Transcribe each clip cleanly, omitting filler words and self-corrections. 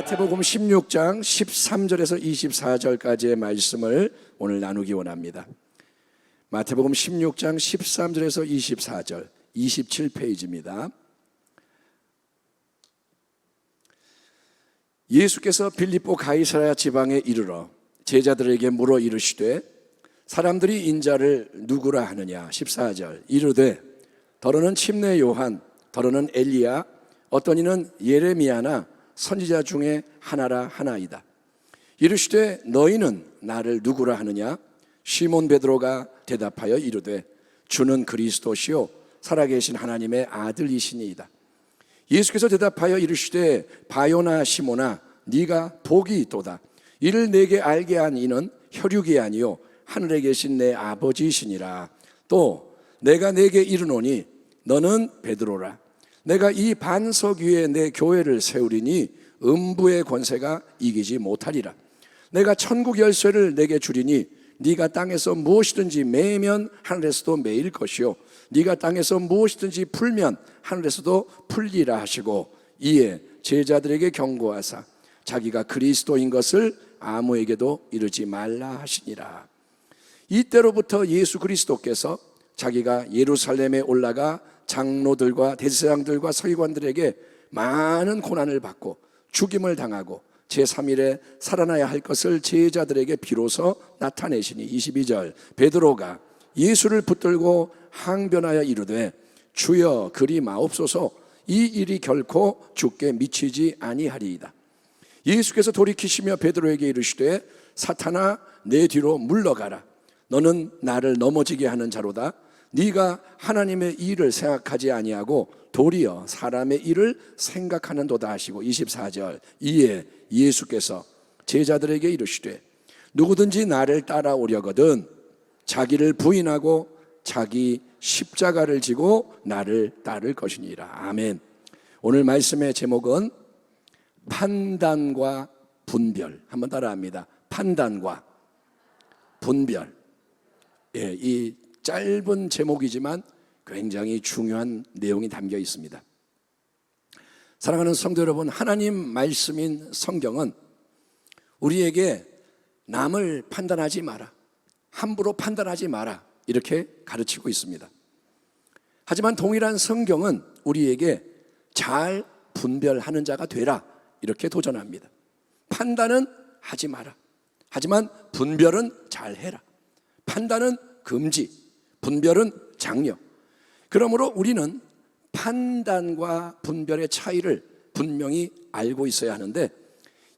마태복음 16장 13절에서 24절까지의 말씀을 오늘 나누기 원합니다. 마태복음 16장 13절에서 24절 27페이지입니다. 예수께서 빌립보 가이사랴 지방에 이르러 제자들에게 물어 이르시되 사람들이 인자를 누구라 하느냐. 14절 이르되 더러는 침례 요한, 더러는 엘리야, 어떤 이는 예레미야나 선지자 중에 하나라 하나이다. 이르시되 너희는 나를 누구라 하느냐. 시몬 베드로가 대답하여 이르되 주는 그리스도시요 살아계신 하나님의 아들이시니이다. 예수께서 대답하여 이르시되 바요나 시몬아 네가 복이 있도다. 이를 내게 알게 한 이는 혈육이 아니요 하늘에 계신 내 아버지이시니라. 또 내가 내게 이르노니 너는 베드로라. 내가 이 반석 위에 내 교회를 세우리니 음부의 권세가 이기지 못하리라. 내가 천국 열쇠를 내게 주리니 네가 땅에서 무엇이든지 매면 하늘에서도 매일 것이요 네가 땅에서 무엇이든지 풀면 하늘에서도 풀리라 하시고 이에 제자들에게 경고하사 자기가 그리스도인 것을 아무에게도 이르지 말라 하시니라. 이때로부터 예수 그리스도께서 자기가 예루살렘에 올라가 장로들과 대제사장들과 서기관들에게 많은 고난을 받고 죽임을 당하고 제3일에 살아나야 할 것을 제자들에게 비로소 나타내시니 22절 베드로가 예수를 붙들고 항변하여 이르되 주여 그리 마옵소서 이 일이 결코 주께 미치지 아니하리이다. 예수께서 돌이키시며 베드로에게 이르시되 사탄아 내 뒤로 물러가라. 너는 나를 넘어지게 하는 자로다. 네가 하나님의 일을 생각하지 아니하고 도리어 사람의 일을 생각하는도다 하시고 24절 이에 예수께서 제자들에게 이르시되 누구든지 나를 따라오려거든 자기를 부인하고 자기 십자가를 지고 나를 따를 것이니라. 아멘. 오늘 말씀의 제목은 판단과 분별. 한번 따라합니다. 판단과 분별. 이 짧은 제목이지만 굉장히 중요한 내용이 담겨 있습니다. 사랑하는 성도 여러분, 하나님 말씀인 성경은 우리에게 남을 판단하지 마라, 함부로 판단하지 마라 이렇게 가르치고 있습니다. 하지만 동일한 성경은 우리에게 잘 분별하는 자가 되라 이렇게 도전합니다. 판단은 하지 마라. 하지만 분별은 잘 해라. 판단은 금지, 분별은 장려. 그러므로 우리는 판단과 분별의 차이를 분명히 알고 있어야 하는데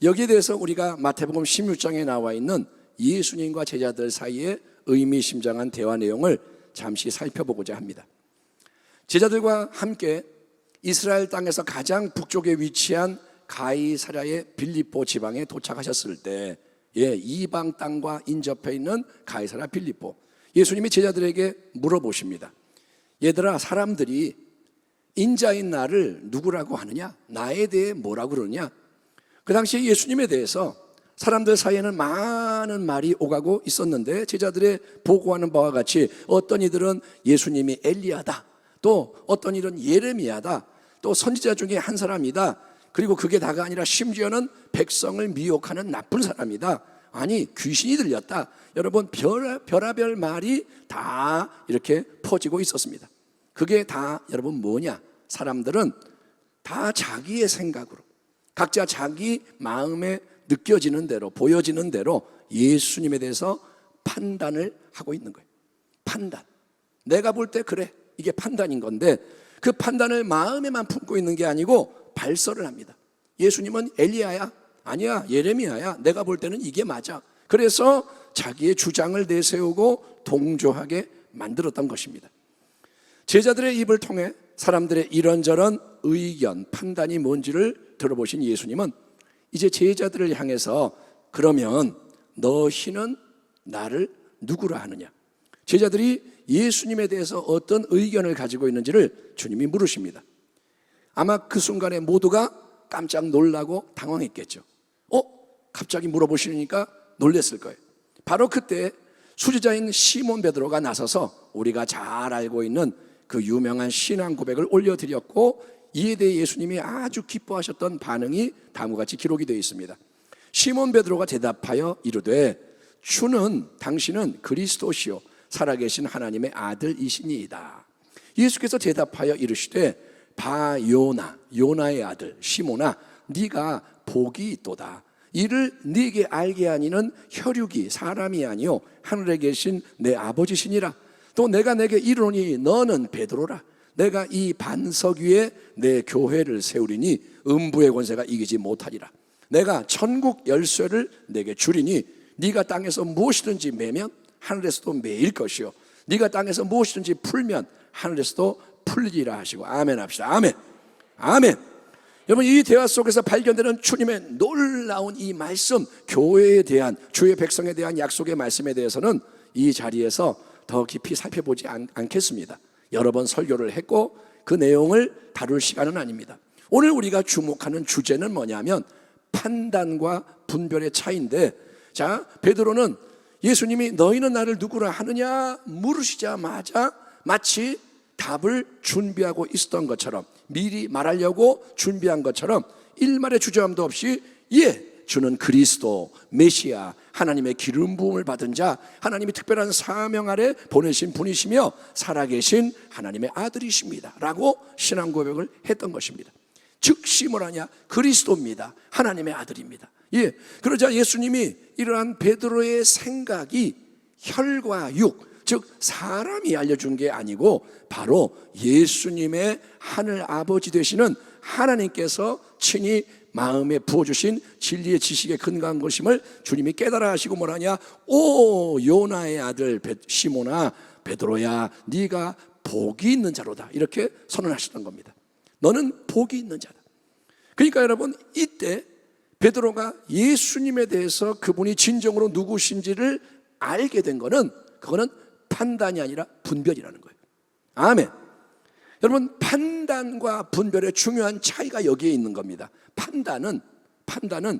여기에 대해서 우리가 마태복음 16장에 나와 있는 예수님과 제자들 사이의 의미심장한 대화 내용을 잠시 살펴보고자 합니다. 제자들과 함께 이스라엘 땅에서 가장 북쪽에 위치한 가이사랴의 빌립보 지방에 도착하셨을 때 이방 땅과 인접해 있는 가이사랴 빌립보, 예수님이 제자들에게 물어보십니다. 얘들아, 사람들이 인자인 나를 누구라고 하느냐? 나에 대해 뭐라고 그러느냐? 그 당시에 예수님에 대해서 사람들 사이에는 많은 말이 오가고 있었는데 제자들의 보고하는 바와 같이 어떤 이들은 예수님이 엘리야다, 또 어떤 이들은 예레미야다, 또 선지자 중에 한 사람이다, 그리고 그게 다가 아니라 심지어는 백성을 미혹하는 나쁜 사람이다, 아니 귀신이 들렸다. 여러분, 별의별 말이 다 이렇게 퍼지고 있었습니다. 그게 다 여러분 뭐냐? 사람들은 다 자기의 생각으로 각자 자기 마음에 느껴지는 대로 보여지는 대로 예수님에 대해서 판단을 하고 있는 거예요. 판단. 내가 볼 때 그래, 이게 판단인 건데 그 판단을 마음에만 품고 있는 게 아니고 발설을 합니다. 예수님은 엘리야야, 아니야 예레미야야, 내가 볼 때는 이게 맞아. 그래서 자기의 주장을 내세우고 동조하게 만들었던 것입니다. 제자들의 입을 통해 사람들의 이런저런 의견, 판단이 뭔지를 들어보신 예수님은 이제 제자들을 향해서 그러면 너희는 나를 누구라 하느냐? 제자들이 예수님에 대해서 어떤 의견을 가지고 있는지를 주님이 물으십니다. 아마 그 순간에 모두가 깜짝 놀라고 당황했겠죠. 갑자기 물어보시니까 놀랬을 거예요. 바로 그때 수제자인 시몬 베드로가 나서서 우리가 잘 알고 있는 그 유명한 신앙 고백을 올려드렸고 이에 대해 예수님이 아주 기뻐하셨던 반응이 다음과 같이 기록이 되어 있습니다. 시몬 베드로가 대답하여 이르되 당신은 그리스도시요 살아계신 하나님의 아들이시니이다. 예수께서 대답하여 이르시되 요나의 아들 시몬아, 네가 복이 있도다. 이를 네게 알게 하니는 혈육이 사람이 아니요 하늘에 계신 내 아버지시니라. 또 내가 내게 이르노니 너는 베드로라. 내가 이 반석 위에 내 교회를 세우리니 음부의 권세가 이기지 못하리라. 내가 천국 열쇠를 내게 주리니 네가 땅에서 무엇이든지 매면 하늘에서도 매일 것이요 네가 땅에서 무엇이든지 풀면 하늘에서도 풀리리라 하시고 아멘 합시다. 아멘. 아멘. 여러분, 이 대화 속에서 발견되는 주님의 놀라운 이 말씀, 교회에 대한, 주의 백성에 대한 약속의 말씀에 대해서는 이 자리에서 더 깊이 살펴보지 않겠습니다. 여러 번 설교를 했고 그 내용을 다룰 시간은 아닙니다. 오늘 우리가 주목하는 주제는 뭐냐면 판단과 분별의 차이인데, 자, 베드로는 예수님이 너희는 나를 누구라 하느냐 물으시자마자 마치 답을 준비하고 있었던 것처럼, 미리 말하려고 준비한 것처럼 일말의 주저함도 없이 주는 그리스도 메시아, 하나님의 기름 부음을 받은 자, 하나님이 특별한 사명 아래 보내신 분이시며 살아계신 하나님의 아들이십니다 라고 신앙 고백을 했던 것입니다. 즉시 뭐라냐? 그리스도입니다. 하나님의 아들입니다. 그러자 예수님이 이러한 베드로의 생각이 혈과 육, 즉 사람이 알려준 게 아니고 바로 예수님의 하늘 아버지 되시는 하나님께서 친히 마음에 부어주신 진리의 지식에 근거한 것임을 주님이 깨달아 하시고 뭐라냐? 오 요나의 아들 시몬아, 베드로야, 네가 복이 있는 자로다, 이렇게 선언하셨던 겁니다. 너는 복이 있는 자다. 그러니까 여러분, 이때 베드로가 예수님에 대해서 그분이 진정으로 누구신지를 알게 된 거는, 그거는 판단이 아니라 분별이라는 거예요. 아멘. 여러분, 판단과 분별의 중요한 차이가 여기에 있는 겁니다. 판단은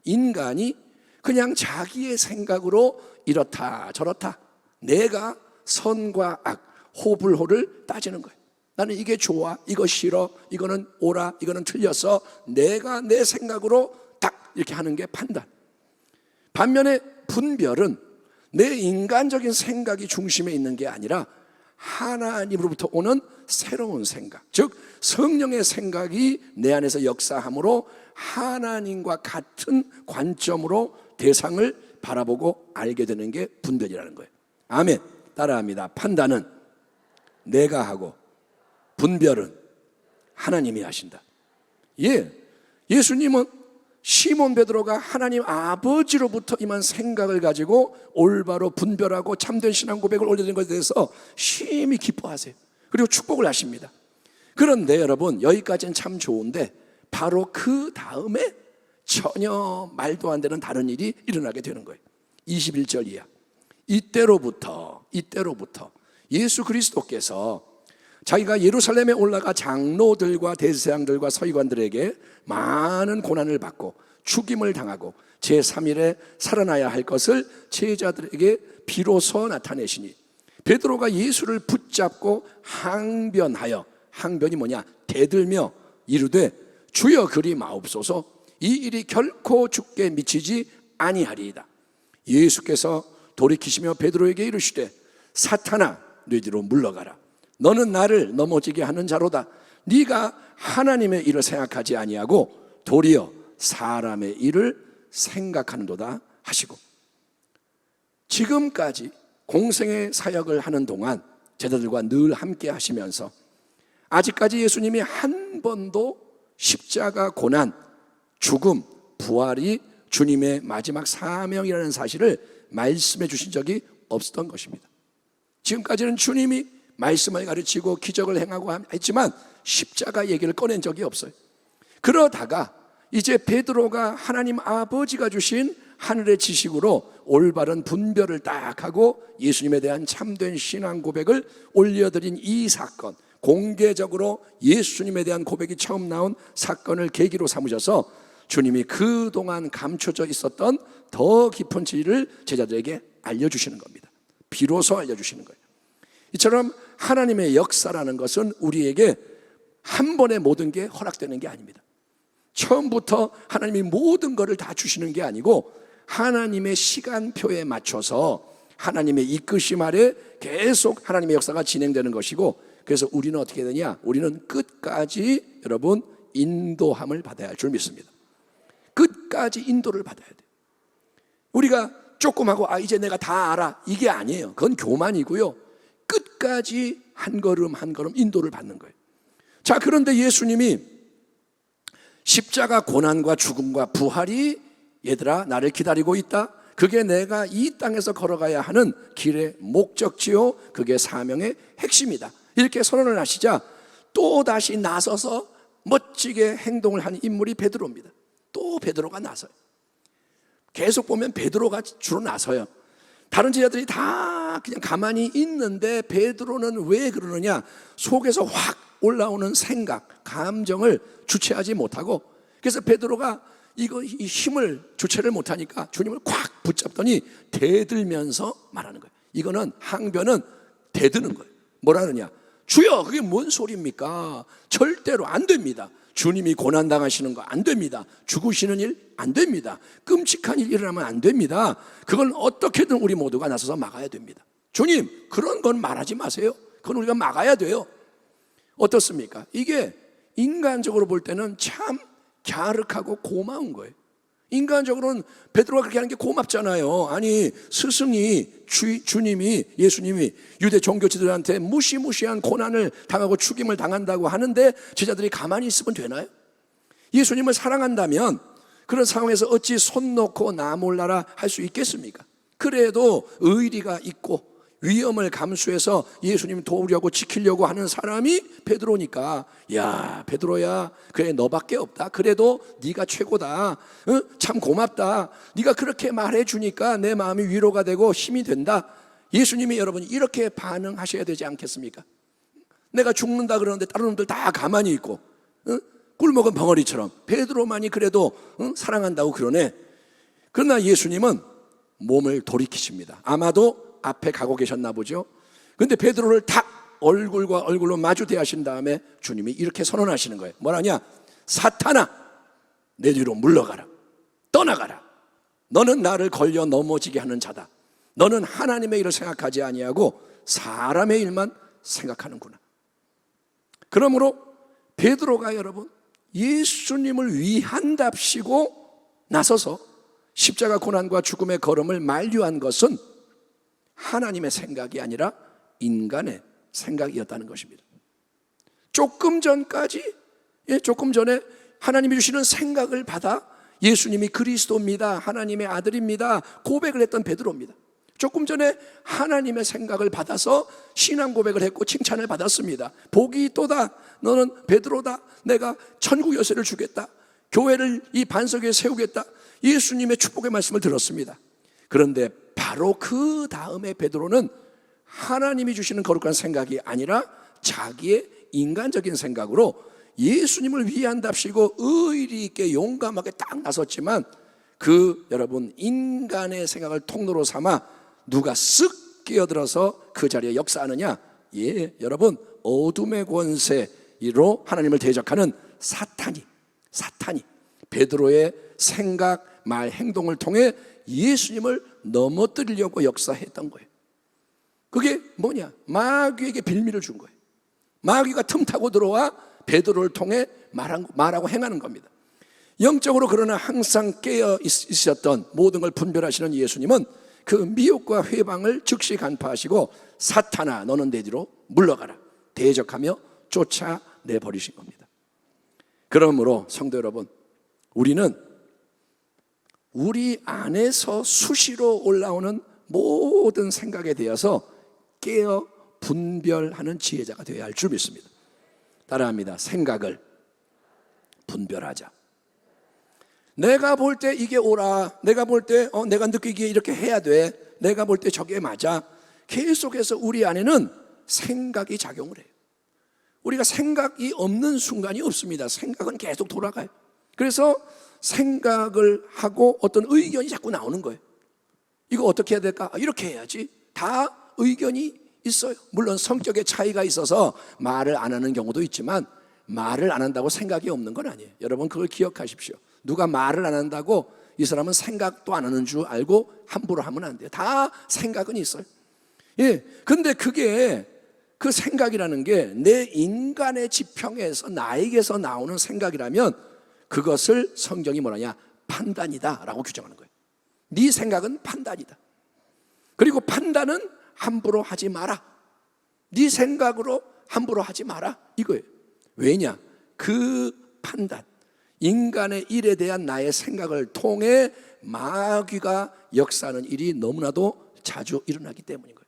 인간이 그냥 자기의 생각으로 이렇다 저렇다, 내가 선과 악, 호불호를 따지는 거예요. 나는 이게 좋아, 이거 싫어, 이거는 옳아, 이거는 틀렸어, 내가 내 생각으로 딱 이렇게 하는 게 판단. 반면에 분별은 내 인간적인 생각이 중심에 있는 게 아니라 하나님으로부터 오는 새로운 생각, 즉 성령의 생각이 내 안에서 역사함으로 하나님과 같은 관점으로 대상을 바라보고 알게 되는 게 분별이라는 거예요. 아멘. 따라합니다. 판단은 내가 하고 분별은 하나님이 하신다. 예수님은 시몬 베드로가 하나님 아버지로부터 임한 생각을 가지고 올바로 분별하고 참된 신앙 고백을 올려드린 것에 대해서 심히 기뻐하세요. 그리고 축복을 하십니다. 그런데 여러분, 여기까지는 참 좋은데 바로 그 다음에 전혀 말도 안 되는 다른 일이 일어나게 되는 거예요. 21절 이하. 이때로부터 예수 그리스도께서 자기가 예루살렘에 올라가 장로들과 대제사장들과 서기관들에게 많은 고난을 받고 죽임을 당하고 제3일에 살아나야 할 것을 제자들에게 비로소 나타내시니 베드로가 예수를 붙잡고 항변하여, 항변이 뭐냐? 대들며 이르되 주여 그리 마옵소서, 이 일이 결코 죽게 미치지 아니하리이다. 예수께서 돌이키시며 베드로에게 이르시되 사탄아, 네 뒤로 물러가라. 너는 나를 넘어지게 하는 자로다. 네가 하나님의 일을 생각하지 아니하고 도리어 사람의 일을 생각하는도다 하시고, 지금까지 공생의 사역을 하는 동안 제자들과 늘 함께 하시면서 아직까지 예수님이 한 번도 십자가 고난, 죽음, 부활이 주님의 마지막 사명이라는 사실을 말씀해 주신 적이 없었던 것입니다. 지금까지는 주님이 말씀을 가르치고 기적을 행하고 했지만 십자가 얘기를 꺼낸 적이 없어요. 그러다가 이제 베드로가 하나님 아버지가 주신 하늘의 지식으로 올바른 분별을 딱 하고 예수님에 대한 참된 신앙 고백을 올려드린 이 사건, 공개적으로 예수님에 대한 고백이 처음 나온 사건을 계기로 삼으셔서 주님이 그동안 감춰져 있었던 더 깊은 진리를 제자들에게 알려주시는 겁니다. 비로소 알려주시는 거예요. 이처럼 하나님의 역사라는 것은 우리에게 한 번에 모든 게 허락되는 게 아닙니다. 처음부터 하나님이 모든 것을 다 주시는 게 아니고 하나님의 시간표에 맞춰서 하나님의 이끄심 아래 계속 하나님의 역사가 진행되는 것이고, 그래서 우리는 어떻게 되냐? 우리는 끝까지 여러분 인도함을 받아야 할 줄 믿습니다. 끝까지 인도를 받아야 돼요. 우리가 조금 하고 이제 내가 다 알아, 이게 아니에요. 그건 교만이고요. 끝까지 한 걸음 한 걸음 인도를 받는 거예요. 자, 그런데 예수님이 십자가 고난과 죽음과 부활이 얘들아 나를 기다리고 있다. 그게 내가 이 땅에서 걸어가야 하는 길의 목적지요, 그게 사명의 핵심이다. 이렇게 선언을 하시자 또 다시 나서서 멋지게 행동을 한 인물이 베드로입니다. 또 베드로가 나서요. 계속 보면 베드로가 주로 나서요. 다른 제자들이 다 그냥 가만히 있는데 베드로는 왜 그러느냐? 속에서 확 올라오는 생각, 감정을 주체하지 못하고, 그래서 베드로가 이 힘을 주체를 못하니까 주님을 콱 붙잡더니 대들면서 말하는 거예요. 이거는 항변은 대드는 거예요. 뭐라느냐? 주여, 그게 뭔 소리입니까? 절대로 안 됩니다. 주님이 고난당하시는 거 안 됩니다. 죽으시는 일 안 됩니다. 끔찍한 일 일어나면 안 됩니다. 그걸 어떻게든 우리 모두가 나서서 막아야 됩니다. 주님, 그런 건 말하지 마세요. 그건 우리가 막아야 돼요. 어떻습니까? 이게 인간적으로 볼 때는 참 갸륵하고 고마운 거예요. 인간적으로는 베드로가 그렇게 하는 게 고맙잖아요. 아니, 스승이 주님이, 예수님이 유대 종교지들한테 무시무시한 고난을 당하고 죽임을 당한다고 하는데 제자들이 가만히 있으면 되나요? 예수님을 사랑한다면 그런 상황에서 어찌 손 놓고 나 몰라라 할 수 있겠습니까? 그래도 의리가 있고 위험을 감수해서 예수님 도우려고 지키려고 하는 사람이 베드로니까, 야, 베드로야, 그래, 너밖에 없다. 그래도 네가 최고다. 참 고맙다. 네가 그렇게 말해주니까 내 마음이 위로가 되고 힘이 된다. 예수님이 여러분 이렇게 반응하셔야 되지 않겠습니까? 내가 죽는다 그러는데 다른 놈들 다 가만히 있고 꿀먹은 벙어리처럼 베드로만이 그래도 사랑한다고 그러네. 그러나 예수님은 몸을 돌이키십니다. 아마도 앞에 가고 계셨나 보죠. 그런데 베드로를 딱 얼굴과 얼굴로 마주 대하신 다음에 주님이 이렇게 선언하시는 거예요. 뭐라냐? 사탄아, 내 뒤로 물러가라. 떠나가라. 너는 나를 걸려 넘어지게 하는 자다. 너는 하나님의 일을 생각하지 아니하고 사람의 일만 생각하는구나. 그러므로 베드로가 여러분 예수님을 위한답시고 나서서 십자가 고난과 죽음의 걸음을 만류한 것은 하나님의 생각이 아니라 인간의 생각이었다는 것입니다. 조금 전에 하나님이 주시는 생각을 받아 예수님이 그리스도입니다, 하나님의 아들입니다 고백을 했던 베드로입니다. 조금 전에 하나님의 생각을 받아서 신앙 고백을 했고 칭찬을 받았습니다. 복이 있도다, 너는 베드로다, 내가 천국 열쇠를 주겠다, 교회를 이 반석 위에 세우겠다, 예수님의 축복의 말씀을 들었습니다. 그런데 바로 그 다음에 베드로는 하나님이 주시는 거룩한 생각이 아니라 자기의 인간적인 생각으로 예수님을 위한답시고 의리 있게 용감하게 딱 나섰지만 여러분 인간의 생각을 통로로 삼아 누가 쓱 끼어들어서 그 자리에 역사하느냐? 예, 여러분 어둠의 권세로 하나님을 대적하는 사탄이 베드로의 생각, 말, 행동을 통해 예수님을 넘어뜨리려고 역사했던 거예요. 그게 뭐냐? 마귀에게 빌미를 준 거예요. 마귀가 틈타고 들어와 베드로를 통해 말하고 행하는 겁니다. 영적으로 그러나 항상 깨어 있으셨던 모든 걸 분별하시는 예수님은 그 미혹과 회방을 즉시 간파하시고 사탄아, 너는 내 뒤로 물러가라 대적하며 쫓아내버리신 겁니다. 그러므로 성도 여러분, 우리는 우리 안에서 수시로 올라오는 모든 생각에 대해서 깨어 분별하는 지혜자가 되어야 할 줄 믿습니다. 따라합니다. 생각을 분별하자. 내가 볼 때 이게 옳아, 내가 볼 때 내가 느끼기에 이렇게 해야 돼, 내가 볼 때 저게 맞아. 계속해서 우리 안에는 생각이 작용을 해요. 우리가 생각이 없는 순간이 없습니다. 생각은 계속 돌아가요. 그래서 생각을 하고 어떤 의견이 자꾸 나오는 거예요. 이거 어떻게 해야 될까? 이렇게 해야지. 다 의견이 있어요. 물론 성격의 차이가 있어서 말을 안 하는 경우도 있지만 말을 안 한다고 생각이 없는 건 아니에요. 여러분 그걸 기억하십시오. 누가 말을 안 한다고 이 사람은 생각도 안 하는 줄 알고 함부로 하면 안 돼요. 다 생각은 있어요. 예, 근데 그게 그 생각이라는 게 내 인간의 지평에서 나에게서 나오는 생각이라면 그것을 성경이 뭐라냐? 판단이다 라고 규정하는 거예요. 네 생각은 판단이다. 그리고 판단은 함부로 하지 마라. 네 생각으로 함부로 하지 마라 이거예요. 왜냐? 그 판단, 인간의 일에 대한 나의 생각을 통해 마귀가 역사하는 일이 너무나도 자주 일어나기 때문인 거예요.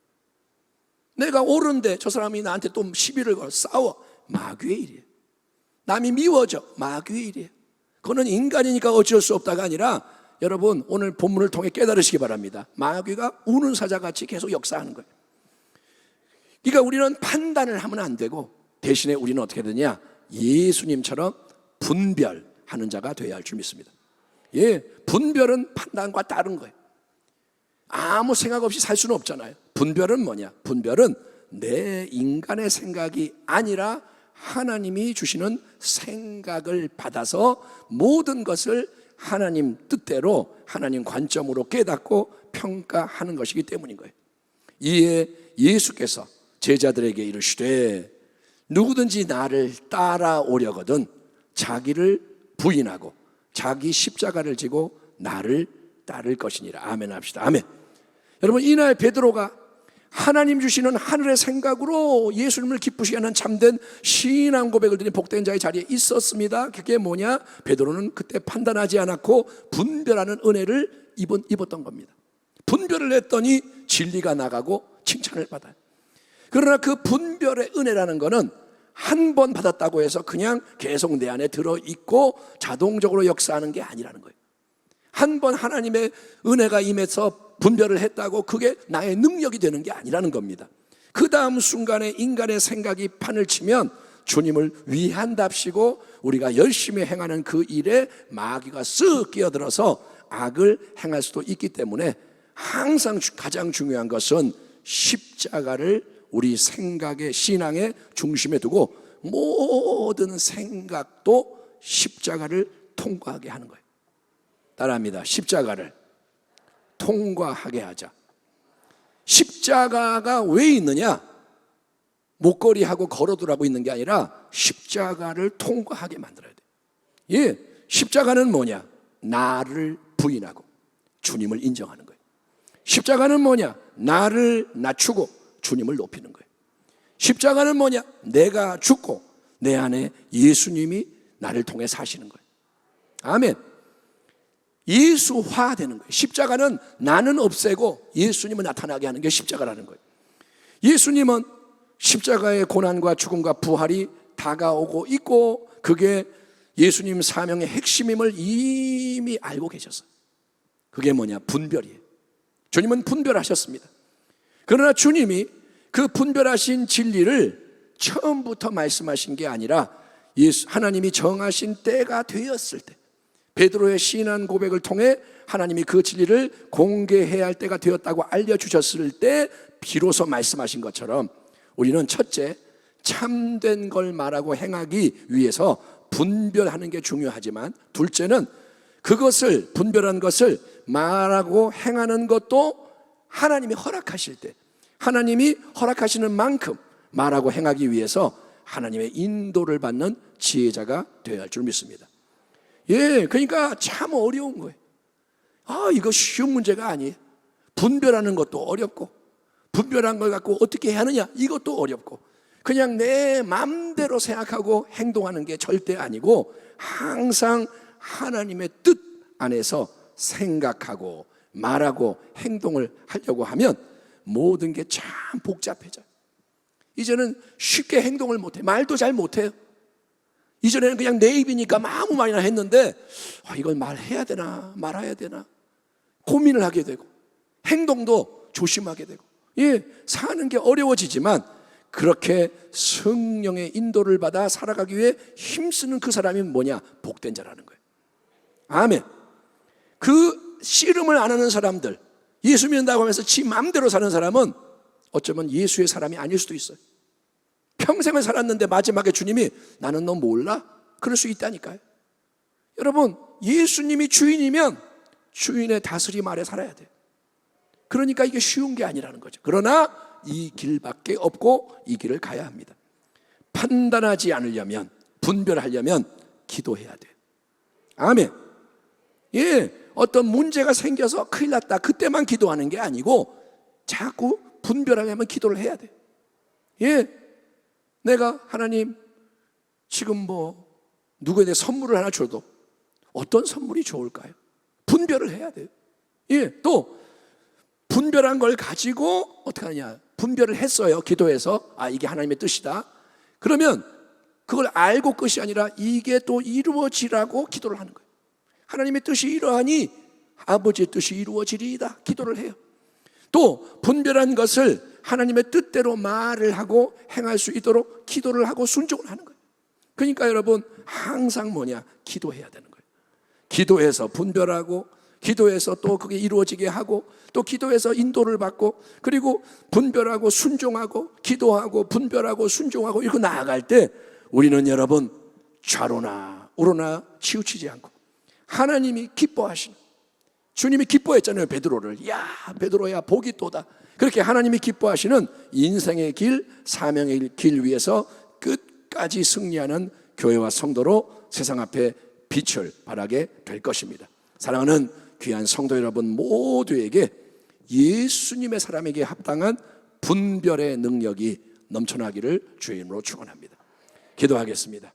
내가 옳은데 저 사람이 나한테 또 시비를 걸어 싸워. 마귀의 일이에요. 남이 미워져. 마귀의 일이에요. 그거는 인간이니까 어쩔 수 없다가 아니라 여러분 오늘 본문을 통해 깨달으시기 바랍니다. 마귀가 우는 사자같이 계속 역사하는 거예요. 그러니까 우리는 판단을 하면 안 되고 대신에 우리는 어떻게 되냐? 예수님처럼 분별하는 자가 되어야 할 줄 믿습니다. 예, 분별은 판단과 다른 거예요. 아무 생각 없이 살 수는 없잖아요. 분별은 뭐냐? 분별은 내 인간의 생각이 아니라 하나님이 주시는 생각을 받아서 모든 것을 하나님 뜻대로 하나님 관점으로 깨닫고 평가하는 것이기 때문인 거예요. 이에 예수께서 제자들에게 이르시되 누구든지 나를 따라오려거든 자기를 부인하고 자기 십자가를 지고 나를 따를 것이니라. 아멘 합시다. 아멘. 여러분 이날 베드로가 하나님 주시는 하늘의 생각으로 예수님을 기쁘시게 하는 참된 신앙 고백을 드린 복된 자의 자리에 있었습니다. 그게 뭐냐? 베드로는 그때 판단하지 않았고 분별하는 은혜를 입었던 겁니다. 분별을 했더니 진리가 나가고 칭찬을 받아요. 그러나 그 분별의 은혜라는 거는 한 번 받았다고 해서 그냥 계속 내 안에 들어있고 자동적으로 역사하는 게 아니라는 거예요. 한 번 하나님의 은혜가 임해서 분별을 했다고 그게 나의 능력이 되는 게 아니라는 겁니다. 그 다음 순간에 인간의 생각이 판을 치면 주님을 위한답시고 우리가 열심히 행하는 그 일에 마귀가 쓱 끼어들어서 악을 행할 수도 있기 때문에 항상 가장 중요한 것은 십자가를 우리 생각의 신앙의 중심에 두고 모든 생각도 십자가를 통과하게 하는 거예요. 따라합니다. 십자가를 통과하게 하자. 십자가가 왜 있느냐? 목걸이하고 걸어두라고 있는 게 아니라 십자가를 통과하게 만들어야 돼. 예, 십자가는 뭐냐? 나를 부인하고 주님을 인정하는 거예요. 십자가는 뭐냐? 나를 낮추고 주님을 높이는 거예요. 십자가는 뭐냐? 내가 죽고 내 안에 예수님이 나를 통해 사시는 거예요. 아멘. 예수화되는 거예요. 십자가는 나는 없애고 예수님을 나타나게 하는 게 십자가라는 거예요. 예수님은 십자가의 고난과 죽음과 부활이 다가오고 있고 그게 예수님 사명의 핵심임을 이미 알고 계셨어요. 그게 뭐냐? 분별이에요. 주님은 분별하셨습니다. 그러나 주님이 그 분별하신 진리를 처음부터 말씀하신 게 아니라 하나님이 정하신 때가 되었을 때 베드로의 신앙 고백을 통해 하나님이 그 진리를 공개해야 할 때가 되었다고 알려주셨을 때 비로소 말씀하신 것처럼 우리는 첫째, 참된 걸 말하고 행하기 위해서 분별하는 게 중요하지만 둘째는 그것을 분별한 것을 말하고 행하는 것도 하나님이 허락하실 때 하나님이 허락하시는 만큼 말하고 행하기 위해서 하나님의 인도를 받는 지혜자가 되어야 할 줄 믿습니다. 예, 그러니까 참 어려운 거예요. 이거 쉬운 문제가 아니에요. 분별하는 것도 어렵고 분별한 걸 갖고 어떻게 해야 하느냐 이것도 어렵고 그냥 내 마음대로 생각하고 행동하는 게 절대 아니고 항상 하나님의 뜻 안에서 생각하고 말하고 행동을 하려고 하면 모든 게 참 복잡해져요. 이제는 쉽게 행동을 못해. 말도 잘 못해요. 이전에는 그냥 내 입이니까 아무 말이나 했는데 이걸 말해야 되나 말아야 되나 고민을 하게 되고 행동도 조심하게 되고 사는 게 어려워지지만 그렇게 성령의 인도를 받아 살아가기 위해 힘쓰는 그 사람이 뭐냐? 복된 자라는 거예요. 아멘. 그 씨름을 안 하는 사람들, 예수 믿는다고 하면서 지 마음대로 사는 사람은 어쩌면 예수의 사람이 아닐 수도 있어요. 평생을 살았는데 마지막에 주님이 나는 너 몰라? 그럴 수 있다니까요. 여러분, 예수님이 주인이면 주인의 다스림 아래 살아야 돼요. 그러니까 이게 쉬운 게 아니라는 거죠. 그러나 이 길밖에 없고 이 길을 가야 합니다. 판단하지 않으려면, 분별하려면 기도해야 돼요. 아멘. 예, 어떤 문제가 생겨서 큰일 났다, 그때만 기도하는 게 아니고 자꾸 분별하려면 기도를 해야 돼요. 예, 내가 하나님 지금 누구에게 선물을 하나 줘도 어떤 선물이 좋을까요? 분별을 해야 돼요. 예, 또 분별한 걸 가지고 어떻게 하느냐, 분별을 했어요. 기도해서 이게 하나님의 뜻이다. 그러면 그걸 알고 끝이 아니라 이게 또 이루어지라고 기도를 하는 거예요. 하나님의 뜻이 이러하니 아버지의 뜻이 이루어지리이다 기도를 해요. 또 분별한 것을 하나님의 뜻대로 말을 하고 행할 수 있도록 기도를 하고 순종을 하는 거예요. 그러니까 여러분 항상 기도해야 되는 거예요. 기도해서 분별하고, 기도해서 또 그게 이루어지게 하고, 또 기도해서 인도를 받고, 그리고 분별하고 순종하고, 기도하고 분별하고 순종하고, 이렇게 나아갈 때 우리는 여러분 좌로나 우로나 치우치지 않고 하나님이 기뻐하시는, 주님이 기뻐했잖아요. 베드로를. 야 베드로야 복이 또다. 그렇게 하나님이 기뻐하시는 인생의 길, 사명의 길 위에서 끝까지 승리하는 교회와 성도로 세상 앞에 빛을 발하게 될 것입니다. 사랑하는 귀한 성도 여러분 모두에게 예수님의 사람에게 합당한 분별의 능력이 넘쳐나기를 주의 이름으로 축원합니다. 기도하겠습니다.